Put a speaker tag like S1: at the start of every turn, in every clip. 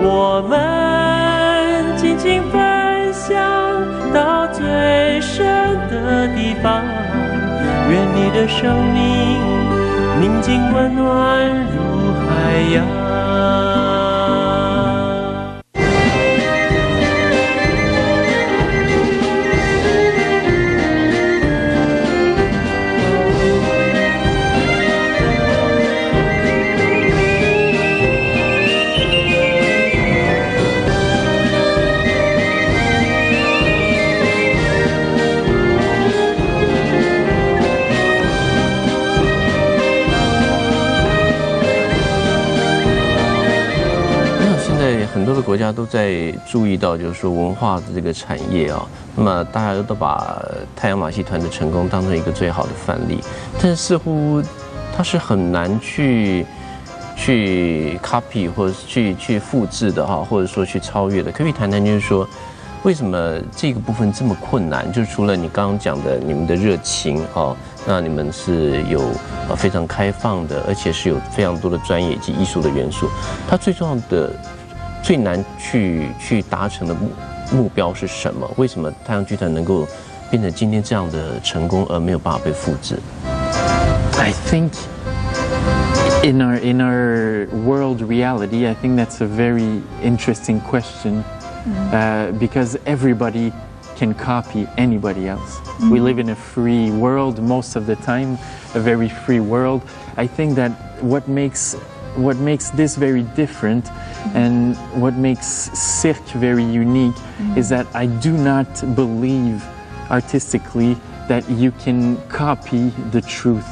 S1: 我们尽情分享到最深的地方，愿你的生命宁静温暖如海洋。
S2: 很多的国家都在注意到，就是说文化的这个产业啊，那么大家都把太阳马戏团的成功当成一个最好的范例，但是似乎它是很难去 copy 或者去复制的哈，或者说去超越的。可不可以谈谈，就是说为什么这个部分这么困难？就是除了你刚刚讲的你们的热情啊，那你们是有非常开放的，而且是有非常多的专业以及艺术的元素，它最重要的。 最难去达成的目标是什么？为什么太阳剧团能够变成今天这样的成功，而没有办法被复制
S3: ？I think in our world reality, I think that's a very interesting question because everybody can copy anybody else. We live in a free world most of the time, a very free world. I think that what makes this very different and what makes Cirque very unique is that I do not believe artistically that you can copy the truth.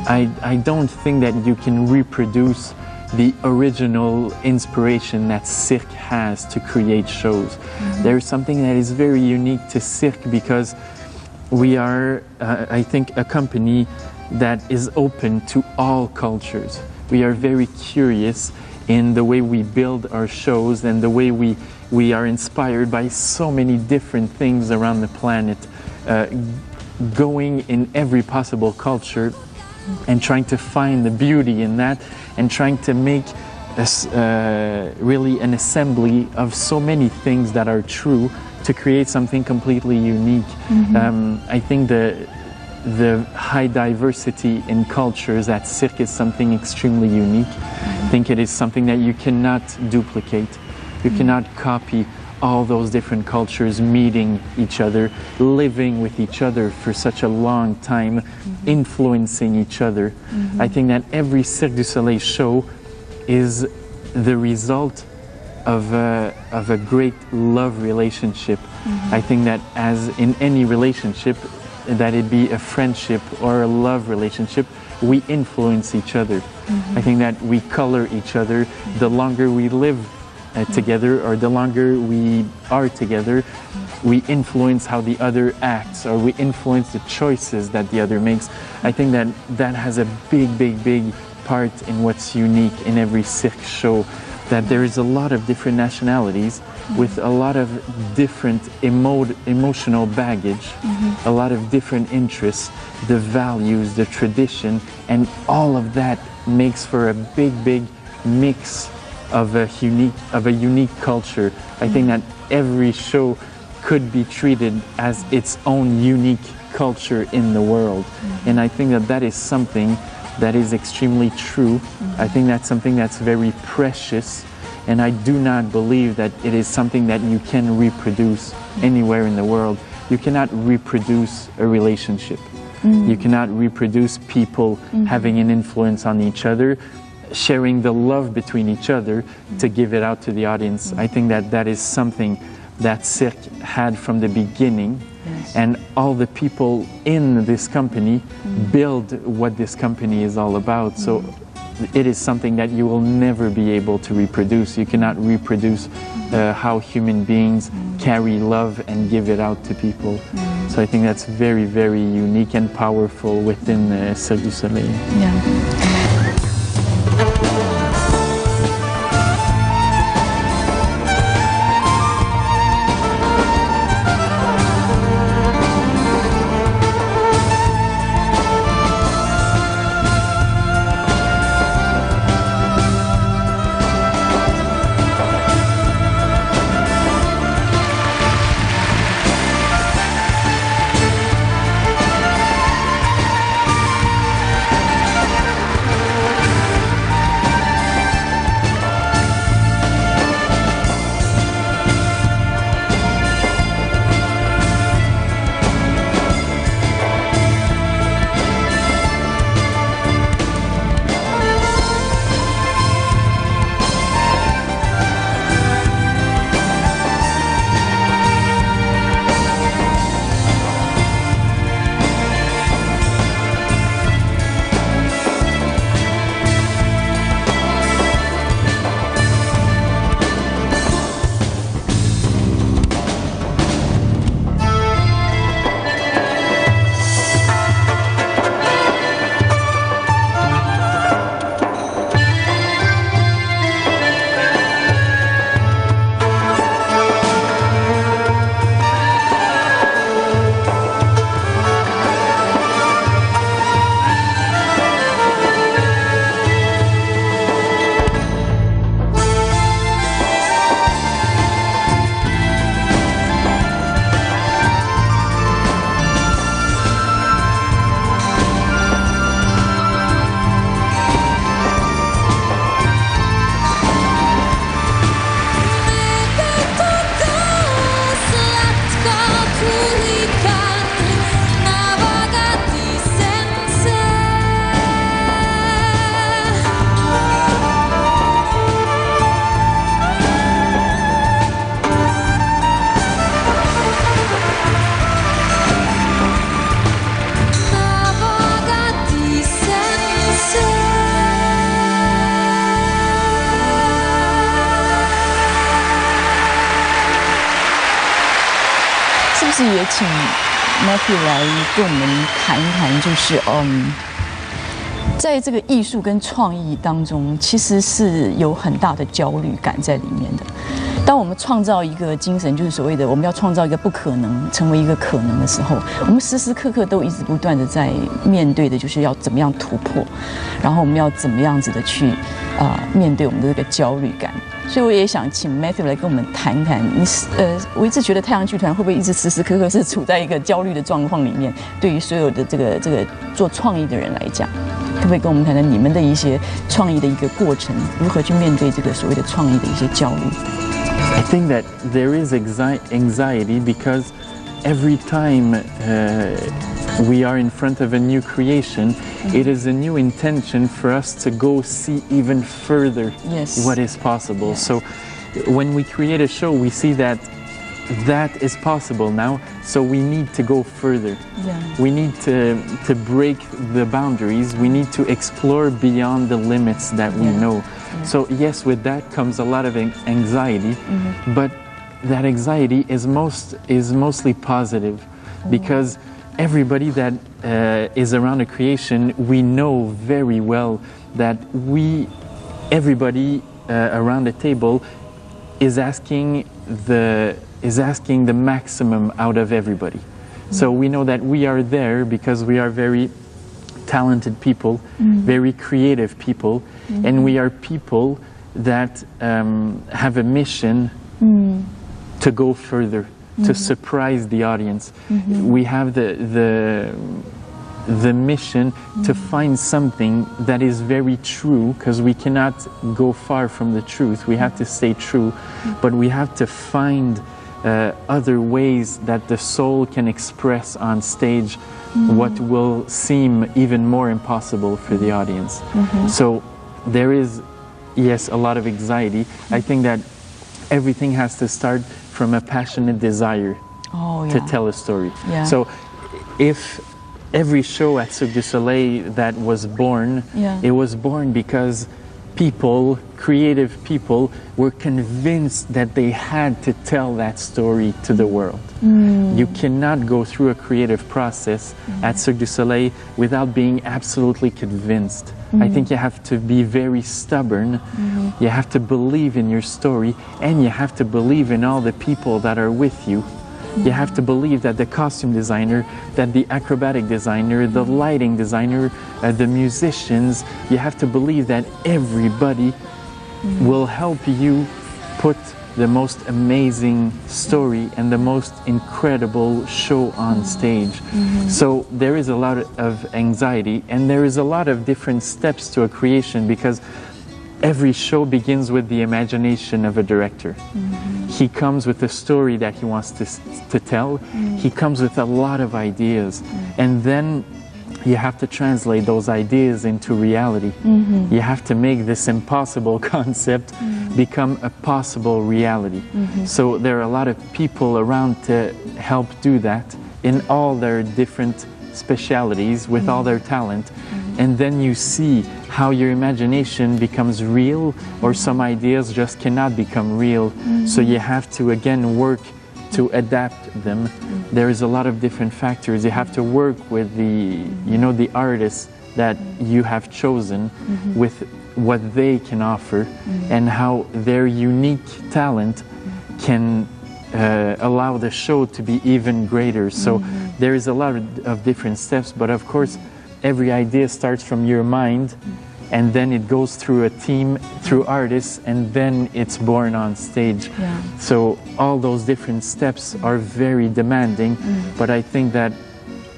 S3: I don't think that you can reproduce the original inspiration that Cirque has to create shows. There is something that is very unique to Cirque because we are, I think, a company that is open to all cultures. We are very curious in the way we build our shows and the way we are inspired by so many different things around the planet, going in every possible culture and trying to find the beauty in that and trying to make really an assembly of so many things that are true to create something completely unique. I think the high diversity in cultures at Cirque is something extremely unique. I think it is something that you cannot duplicate. You cannot copy all those different cultures meeting each other, living with each other for such a long time, influencing each other. I think that every Cirque du Soleil show is the result of a great love relationship. I think that as in any relationship, that it be a friendship or a love relationship, we influence each other. I think that we color each other. The longer we live together or the longer we are together, we influence how the other acts or we influence the choices that the other makes. I think that that has a big part in what's unique in every Cirque show, that there is a lot of different nationalities with a lot of different emotional baggage, a lot of different interests, the values, the tradition, and all of that makes for a big mix of a unique culture. I think that every show could be treated as its own unique culture in the world. And I think that that is something that is extremely true. I think that's something that's very precious. And I do not believe that it is something that you can reproduce anywhere in the world. You cannot reproduce a relationship. You cannot reproduce people having an influence on each other, sharing the love between each other to give it out to the audience. I think that that is something that Cirque had from the beginning. And all the people in this company build what this company is all about. So it is something that you will never be able to reproduce. You cannot reproduce how human beings carry love and give it out to people. So I think that's very unique and powerful within Cirque du Soleil.
S4: Yeah. 是也请 Matthew 来跟我们谈一谈，就是在这个艺术跟创意当中，其实是有很大的焦虑感在里面的。当我们创造一个精神，就是所谓的我们要创造一个不可能成为一个可能的时候，我们时时刻刻都一直不断的在面对的，就是要怎么样突破，然后我们要怎么样子的去面对我们的这个焦虑感。所以我也想请 Matthew 来跟我们谈谈，我一直觉得太阳剧团会不会一直时时刻刻是处在一个焦虑的状况里面？对于所有的这个做创意的人来讲，可不可以跟我们谈谈你们的一些创意的一个过程，如何去面对这个所谓的创意的一些焦虑？
S3: I think that there is anxiety because every time we are in front of a new creation, it is a new intention for us to go see even further what is possible.
S4: Yes.
S3: So when we create a show, we see that is possible now, so we need to go further.
S4: Yeah.
S3: We need to break the boundaries. We need to explore beyond the limits that we know. So yes, with that comes a lot of anxiety, but that anxiety is mostly positive, because everybody that is around a creation, we know very well that everybody around the table is asking the maximum out of everybody. So we know that we are there because we are very talented people, very creative people, and we are people that have a mission to go further, to surprise the audience. We have the mission to find something that is very true, because we cannot go far from the truth. We have to stay true, but we have to find other ways that the soul can express on stage what will seem even more impossible for the audience. So there is, yes, a lot of anxiety. I think that everything has to start from a passionate desire to tell a story.
S4: Yeah.
S3: So if every show at Cirque du Soleil that was born, it was born because people, creative people, were convinced that they had to tell that story to the world. You cannot go through a creative process at Cirque du Soleil without being absolutely convinced. I think you have to be very stubborn. You have to believe in your story, and you have to believe in all the people that are with you. You have to believe that the costume designer, that the acrobatic designer, the lighting designer, the musicians, you have to believe that everybody will help you put the most amazing story and the most incredible show on stage. So there is a lot of anxiety, and there is a lot of different steps to a creation, because every show begins with the imagination of a director. He comes with a story that he wants to tell. He comes with a lot of ideas, and then you have to translate those ideas into reality. You have to make this impossible concept become a possible reality. So there are a lot of people around to help do that in all their different specialities, with all their talent. And then you see how your imagination becomes real, or some ideas just cannot become real. So you have to again work to adapt them. There is a lot of different factors. You have to work with the artists that you have chosen, with what they can offer, and how their unique talent can allow the show to be even greater. So there is a lot of different steps, but of course every idea starts from your mind, and then it goes through a team, through artists, and then it's born on stage. So all those different steps are very demanding, but I think that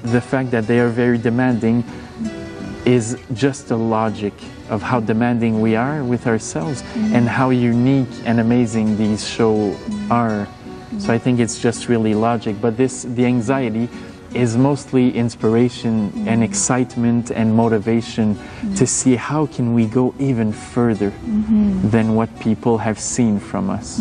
S3: the fact that they are very demanding is just a logic of how demanding we are with ourselves, and how unique and amazing these shows are. So I think it's just really logic, but the anxiety is mostly inspiration and excitement and motivation to see how can we go even further than what people have seen from us.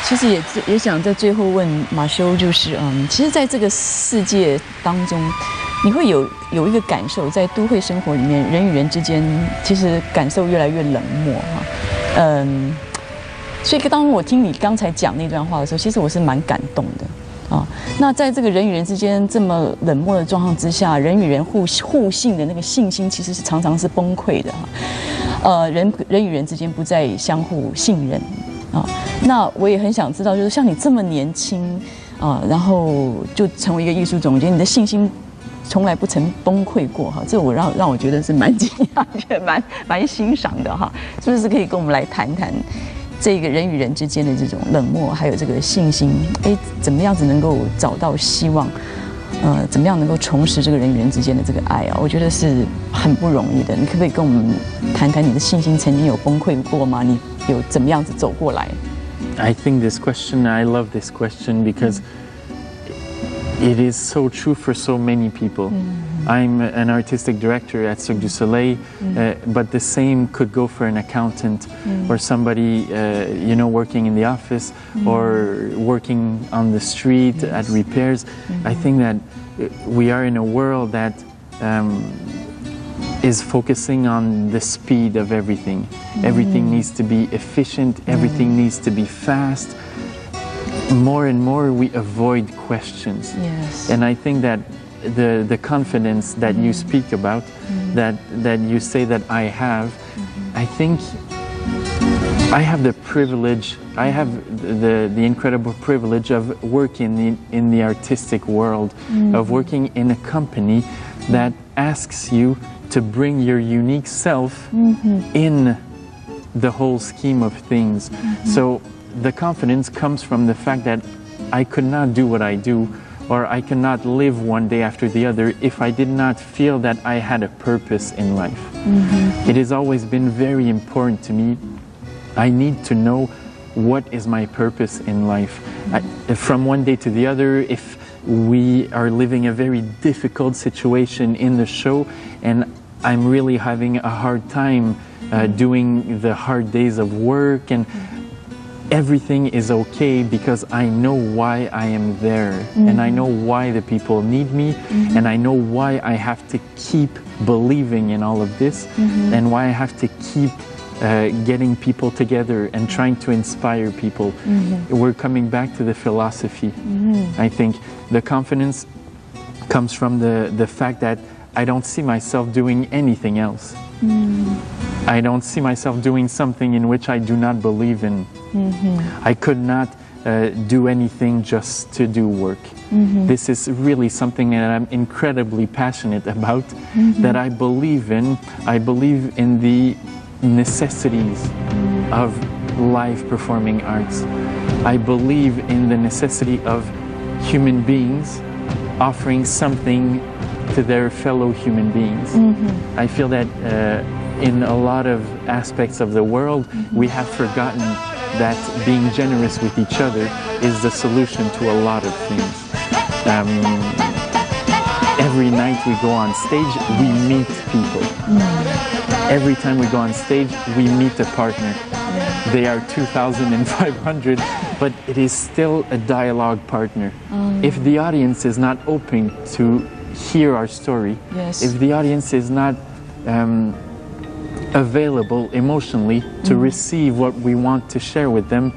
S4: 其实也想在最后问马修，就是其实在这个世界当中，你会有一个感受，在都会生活里面，人与人之间其实感受越来越冷漠哈，所以当我听你刚才讲那段话的时候，其实我是蛮感动的啊。那在这个人与人之间这么冷漠的状况之下，人与人互信的那个信心，其实是常常是崩溃的哈。人与人之间不再相互信任啊。那我也很想知道，就是像你这么年轻啊，然后就成为一个艺术总监，你的信心从来不曾崩溃过哈，这我让我觉得是蛮惊讶，也蛮欣赏的哈。是不是可以跟我们来谈谈这个人与人之间的这种冷漠，还有这个信心？怎么样子能够找到希望？怎么样能够重拾这个人与人之间的这个爱啊？我觉得是很不容易的。你可不可以跟我们谈谈你的信心曾经有崩溃过吗？你有怎么样子走过来？
S3: I think this question, I love this question because it is so true for so many people. I'm an artistic director at Cirque du Soleil, but the same could go for an accountant or somebody, working in the office or working on the street at repairs. I think that we are in a world that is focusing on the speed of everything. Everything needs to be efficient, everything needs to be fast. More and more we avoid questions.
S4: Yes.
S3: And I think that the confidence that you speak about, that you say that I have, I think I have the privilege, I have the incredible privilege of working in the artistic world, of working in a company that asks you to bring your unique self in the whole scheme of things. So the confidence comes from the fact that I could not do what I do, or I cannot live one day after the other if I did not feel that I had a purpose in life. It has always been very important to me. I need to know what is my purpose in life. From one day to the other, if we are living a very difficult situation in the show and I'm really having a hard time doing the hard days of work, and everything is okay because I know why I am there, and I know why the people need me, and I know why I have to keep believing in all of this, and why I have to keep getting people together and trying to inspire people. We're coming back to the philosophy. I think the confidence comes from the fact that I don't see myself doing anything else. I don't see myself doing something in which I do not believe in. I could not do anything just to do work. This is really something that I'm incredibly passionate about, that I believe in. I believe in the necessities of live performing arts. I believe in the necessity of human beings offering something to their fellow human beings. I feel that in a lot of aspects of the world, we have forgotten that being generous with each other is the solution to a lot of things. Every night we go on stage, we meet people. Every time we go on stage, we meet a partner. They are 2,500, but it is still a dialogue partner. If the audience is not open to hear our story, if the audience is not available emotionally to receive what we want to share with them,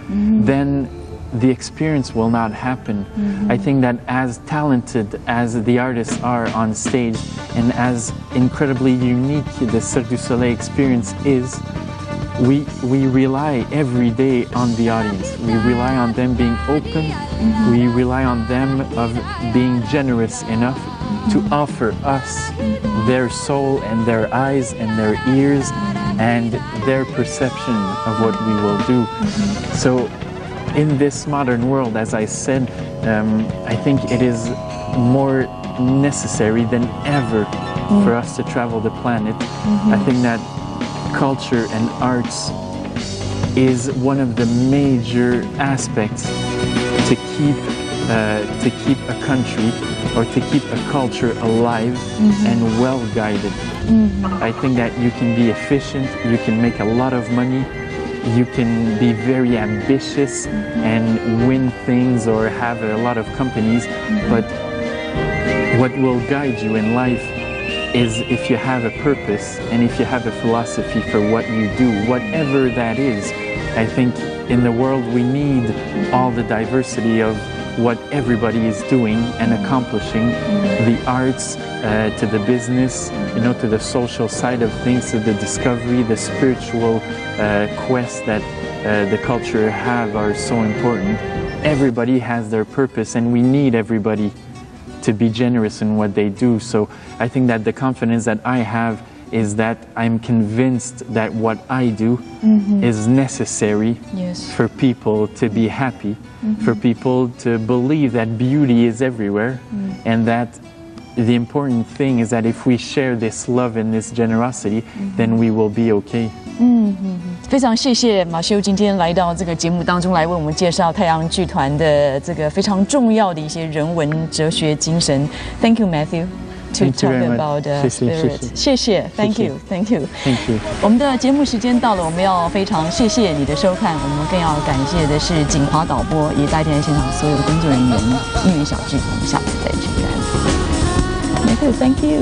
S3: then the experience will not happen. I think that as talented as the artists are on stage and as incredibly unique the Cirque du Soleil experience is, we rely every day on the audience. We rely on them being open. We rely on them of being generous enough to offer us their soul and their eyes and their ears and their perception of what we will do. So in this modern world, as I said, I think it is more necessary than ever for us to travel the planet. I think that culture and arts is one of the major aspects to keep a country or to keep a culture alive and well guided. I think that you can be efficient, you can make a lot of money, you can be very ambitious and win things or have a lot of companies, but what will guide you in life is if you have a purpose and if you have a philosophy for what you do, whatever that is. I think in the world we need all the diversity of what everybody is doing and accomplishing, the arts to the business, to the social side of things, to the discovery, the spiritual quest that the culture have are so important. Everybody has their purpose and we need everybody to be generous in what they do. So I think that the confidence that I have is that I'm convinced that what I do is necessary for people to be happy, for people to believe that beauty is everywhere, and that the important thing is that if we share this love and this generosity, then we will be okay.
S4: 非常谢谢马修今天来到这个节目当中来为我们介绍太阳剧团的这个非常重要的一些人文哲学精神。Thank you, Matthew. To talk about spirit， 谢谢 ，Thank you，Thank you， 我们的节目时间到了，我们要非常谢谢你的收看，我们更要感谢的是景华导播，也带电台现场所有的工作人员，应援小聚，我们下次再见。Matthew，Thank you。